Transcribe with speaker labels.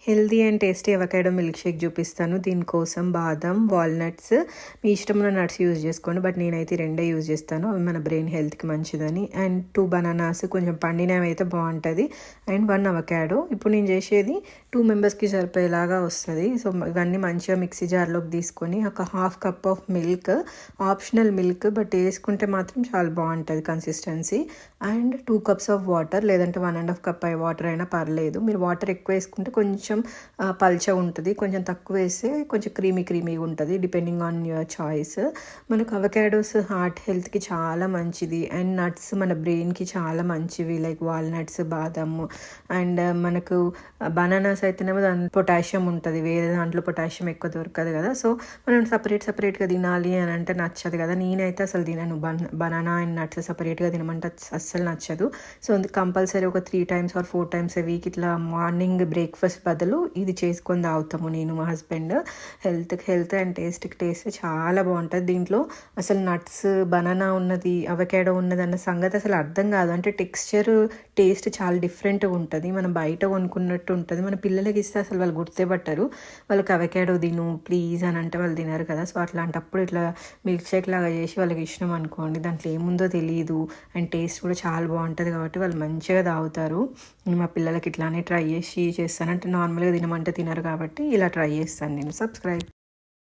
Speaker 1: Healthy and tasty avocado milk shake చూపిస్తాను. దీనికోసం బాదం, వాల్నట్స్, మీ ఇష్టమైన నట్స్ యూజ్ చేసుకోండి. బట్ నేనైతే రెండే యూజ్ చేస్తాను, అవి మన బ్రెయిన్ హెల్త్కి మంచిదని. అండ్ 2 బనానాస్, కొంచెం పండినవి అయితే బాగుంటుంది. And 1 avocado. ఇప్పుడు నేను చేసేది 2 మెంబర్స్కి సరిపోయేలాగా వస్తుంది. సో ఇవన్నీ మంచిగా మిక్సీ జార్లోకి తీసుకొని ఒక 1/2 cup of milk, optional milk, but వేసుకుంటే మాత్రం చాలా బాగుంటుంది consistency. And 2 cups of water, లేదంటే 1.5 కప్ వాటర్ అయినా పర్లేదు. మీరు వాటర్ ఎక్కువ వేసుకుంటే కొంచెం పల్చగా ఉంటుంది, కొంచెం తక్కువ వేస్తే కొంచెం క్రీమీగా ఉంటుంది, డిపెండింగ్ ఆన్ యువర్ చాయిస్. మనకు అవకాడోస్ హార్ట్ హెల్త్కి చాలా మంచిది. అండ్ నట్స్ మన బ్రెయిన్కి చాలా మంచివి, లైక్ వాల్నట్స్, బాదం. అండ్ మనకు బనానాస్ అయితేనేమో దాంట్లో పొటాషియం ఉంటుంది, వేరే దాంట్లో పొటాషియం ఎక్కువ దొరకదు కదా. సో మనం సపరేట్గా తినాలి అని అంటే నచ్చదు కదా. నేనైతే అసలు తినను, బనానా అండ్ నట్స్ సపరేట్గా తినమంటే అస్సలు నచ్చదు. సో కంపల్సరీ ఒక 3 times or 4 times a week ఇట్లా మార్నింగ్ బ్రేక్ఫాస్ట్ బదులు ఇది చేసుకొని తాగుతాము నేను, మా హస్బెండ్. హెల్త్ అండ్ టేస్ట్ చాలా బాగుంటుంది. దీంట్లో అసలు నట్స్, బనానా ఉన్నది, అవకాడో ఉన్నది అన్న సంగతి అసలు అర్థం కాదు. అంటే టెక్స్చర్, టేస్ట్ చాలా డిఫరెంట్గా ఉంటుంది. మనం బయట కొనుక్కున్నట్టు ఉంటుంది. మన పిల్లలకి ఇస్తే అసలు వాళ్ళు గుర్తుపట్టరు. వాళ్ళకి అవకాడో తిను ప్లీజ్ అని అంటే వాళ్ళు తినరు కదా. సో అట్లాంటప్పుడు ఇట్లా మిల్క్ షేక్ లాగా చేసి వాళ్ళకి ఇష్టం అనుకోండి, దాంట్లో ఏముందో తెలియదు అండ్ టేస్ట్ కూడా చాలా బాగుంటుంది కాబట్టి వాళ్ళు మంచిగా తాగుతారు. మా పిల్లలకి ఇట్లానే ట్రై చేస్తాను. అంటే నార్మల్గా తినమంటే తినరు కాబట్టి ఇలా ట్రై చేస్తాను నేను. సబ్స్క్రైబ్.